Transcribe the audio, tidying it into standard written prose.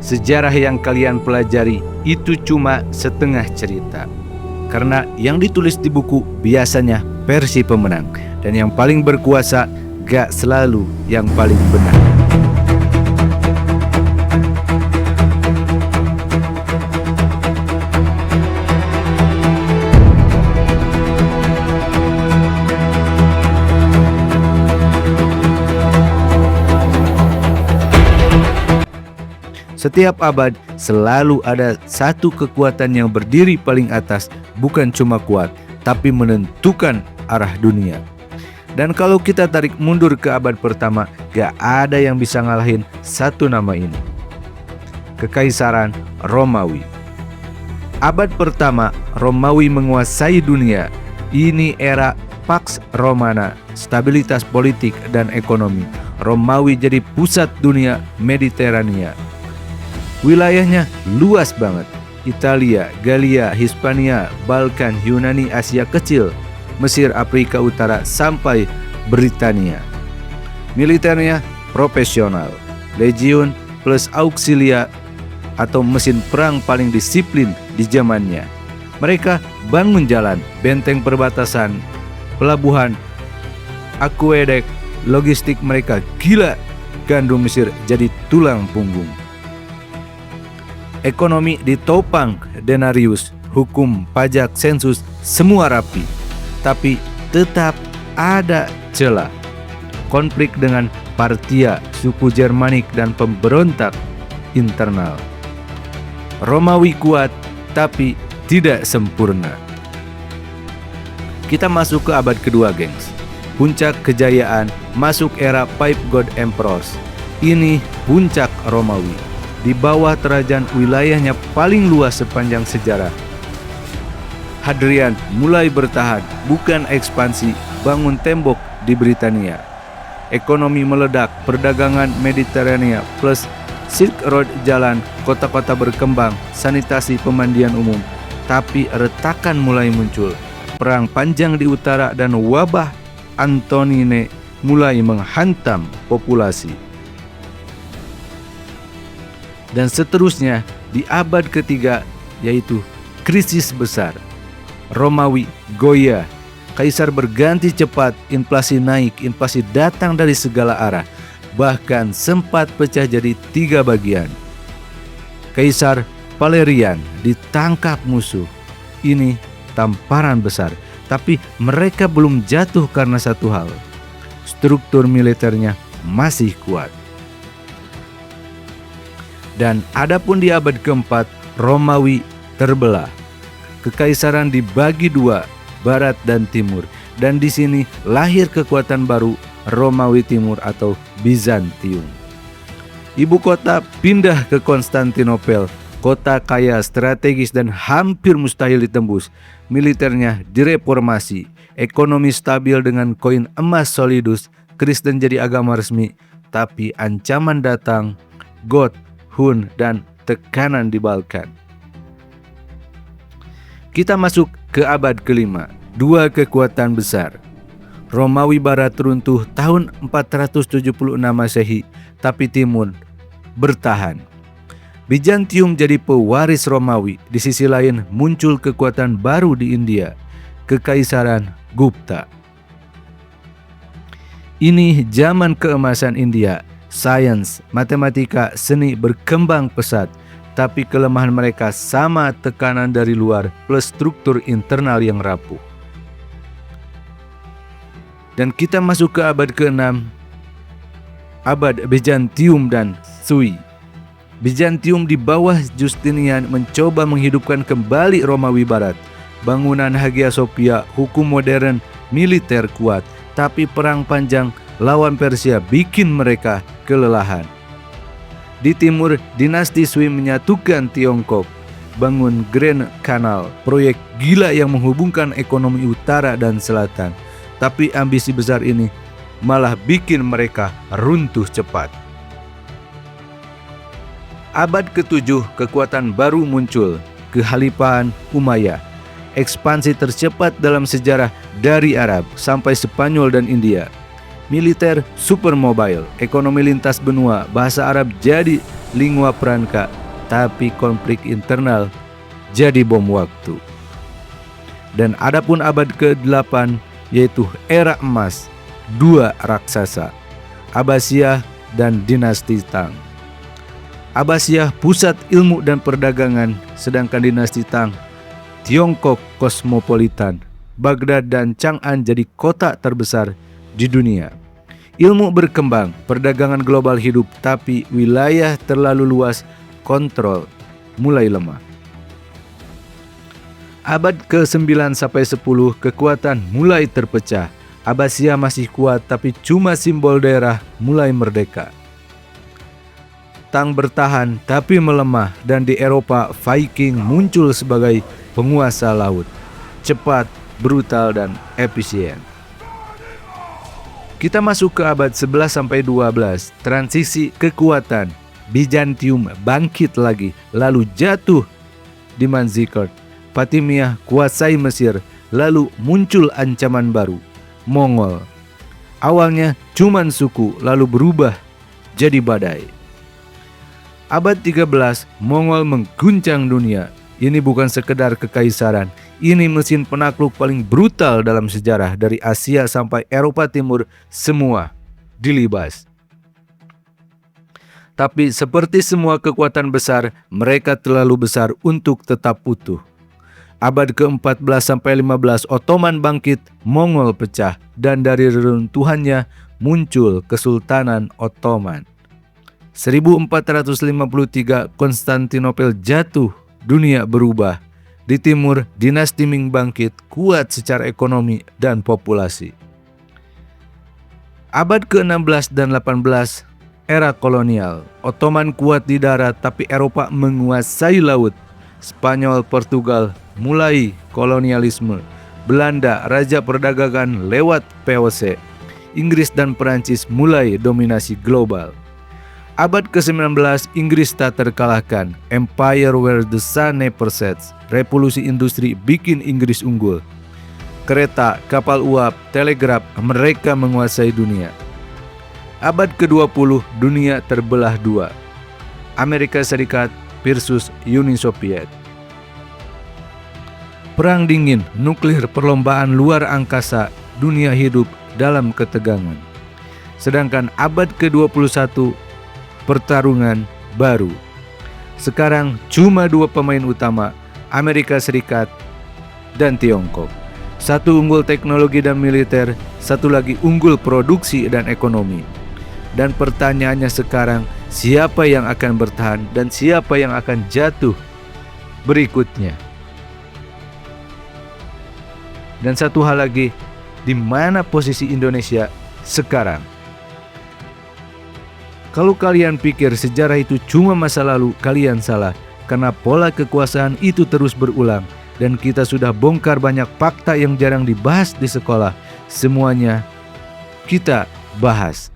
sejarah yang kalian pelajari itu cuma setengah cerita. Karena yang ditulis di buku biasanya versi pemenang, dan yang paling berkuasa gak selalu yang paling benar. Setiap abad selalu ada satu kekuatan yang berdiri paling atas, bukan cuma kuat, tapi menentukan arah dunia. Dan kalau kita tarik mundur ke abad pertama, gak ada yang bisa ngalahin satu nama ini. Kekaisaran Romawi. Abad pertama, Romawi menguasai dunia. Ini era Pax Romana, stabilitas politik dan ekonomi. Romawi jadi pusat dunia Mediterania. Wilayahnya luas banget. Italia, Galia, Hispania, Balkan, Yunani, Asia Kecil, Mesir, Afrika Utara, sampai Britania. Militernya profesional. Legion plus auxilia atau mesin perang paling disiplin di zamannya. Mereka bangun jalan, benteng perbatasan, pelabuhan, akuedek, logistik mereka gila. Gandum Mesir jadi tulang punggung. Ekonomi ditopang denarius, hukum, pajak, sensus, semua rapi. Tapi tetap ada celah. Konflik dengan Partia, suku Germanik, dan pemberontak internal. Romawi kuat, tapi tidak sempurna. Kita masuk ke abad kedua, gengs. Puncak kejayaan, masuk era Five God Emperors. Ini puncak Romawi. Di bawah Trajan wilayahnya paling luas sepanjang sejarah. Hadrian mulai bertahan, bukan ekspansi, bangun tembok di Britania. Ekonomi meledak, perdagangan Mediterania plus Silk Road jalan, kota-kota berkembang, sanitasi, pemandian umum. Tapi retakan mulai muncul. Perang panjang di utara dan wabah Antonine mulai menghantam populasi. Dan seterusnya di abad ketiga, yaitu krisis besar. Romawi goyah, kaisar berganti cepat, inflasi naik, inflasi datang dari segala arah. Bahkan sempat pecah jadi 3 bagian. Kaisar Valerian ditangkap musuh. Ini tamparan besar, tapi mereka belum jatuh karena satu hal. Struktur militernya masih kuat. Dan adapun di abad keempat, Romawi terbelah. Kekaisaran dibagi 2, barat dan timur. Dan di sini lahir kekuatan baru, Romawi Timur atau Bizantium. Ibu kota pindah ke Konstantinopel, kota kaya, strategis dan hampir mustahil ditembus. Militernya direformasi, ekonomi stabil dengan koin emas solidus, Kristen jadi agama resmi. Tapi ancaman datang, Goth, Hun, dan tekanan di Balkan. Kita masuk ke abad kelima, 2 kekuatan besar. Romawi Barat runtuh tahun 476 Masehi, tapi Timur bertahan. Bizantium jadi pewaris Romawi. Di sisi lain muncul kekuatan baru di India, Kekaisaran Gupta. Ini zaman keemasan India. Sains, matematika, seni berkembang pesat, tapi kelemahan mereka sama tekanan dari luar plus struktur internal yang rapuh. Dan kita masuk ke abad ke-6, abad Bizantium dan Sui. Bizantium di bawah Justinian mencoba menghidupkan kembali Romawi Barat. Bangunan Hagia Sophia, hukum modern, militer kuat, tapi perang panjang lawan Persia bikin mereka kelelahan. Di timur, dinasti Sui menyatukan Tiongkok, bangun Grand Canal, proyek gila yang menghubungkan ekonomi utara dan selatan. Tapi ambisi besar ini malah bikin mereka runtuh cepat. Abad ke-7, kekuatan baru muncul, Kekhalifahan Umayyah. Ekspansi tercepat dalam sejarah dari Arab sampai Spanyol dan India. militer supermobile, ekonomi lintas benua, bahasa Arab jadi lingua franca, tapi konflik internal jadi bom waktu. Dan adapun abad ke-8 yaitu era emas, dua raksasa, Abbasiyah dan dinasti Tang. Abbasiyah pusat ilmu dan perdagangan, sedangkan dinasti Tang Tiongkok kosmopolitan. Baghdad dan Chang'an jadi kota terbesar di dunia. Ilmu berkembang, perdagangan global hidup, tapi wilayah terlalu luas, kontrol mulai lemah. Abad ke-9 sampai 10 kekuatan mulai terpecah. Abbasiyah masih kuat tapi cuma simbol daerah mulai merdeka. Tang bertahan tapi melemah, dan di Eropa Viking muncul sebagai penguasa laut, cepat, brutal dan efisien. Kita masuk ke abad 11 sampai 12, transisi kekuatan. Bizantium bangkit lagi, lalu jatuh di Manzikert. Fatimiyah kuasai Mesir, lalu muncul ancaman baru, Mongol. Awalnya cuman suku, lalu berubah jadi badai. Abad 13, Mongol mengguncang dunia. Ini bukan sekedar kekaisaran, ini mesin penakluk paling brutal dalam sejarah. Dari Asia sampai Eropa Timur, semua dilibas. Tapi seperti semua kekuatan besar, mereka terlalu besar untuk tetap utuh. Abad ke-14 sampai 15, Ottoman bangkit, Mongol pecah, dan dari reruntuhannya muncul Kesultanan Ottoman. 1453, Konstantinopel jatuh, dunia berubah. Di timur, dinasti Ming bangkit, kuat secara ekonomi dan populasi. Abad ke-16 dan 18, era kolonial. Ottoman kuat di darat, tapi Eropa menguasai laut. Spanyol, Portugal mulai kolonialisme. Belanda, raja perdagangan lewat VOC. Inggris dan Perancis mulai dominasi global. Abad ke-19, Inggris tak terkalahkan. Empire where the sun never sets. Revolusi industri bikin Inggris unggul. Kereta, kapal uap, telegraf, mereka menguasai dunia. Abad ke-20, dunia terbelah dua. Amerika Serikat versus Uni Soviet. Perang dingin, nuklir, perlombaan luar angkasa, dunia hidup dalam ketegangan. Sedangkan abad ke-21, pertarungan baru. Sekarang cuma dua pemain utama, Amerika Serikat dan Tiongkok. Satu unggul teknologi dan militer, satu lagi unggul produksi dan ekonomi. Dan pertanyaannya sekarang, siapa yang akan bertahan dan siapa yang akan jatuh berikutnya? Dan satu hal lagi, di mana posisi Indonesia sekarang? Kalau kalian pikir sejarah itu cuma masa lalu, kalian salah. Karena pola kekuasaan itu terus berulang. Dan kita sudah bongkar banyak fakta yang jarang dibahas di sekolah. Semuanya kita bahas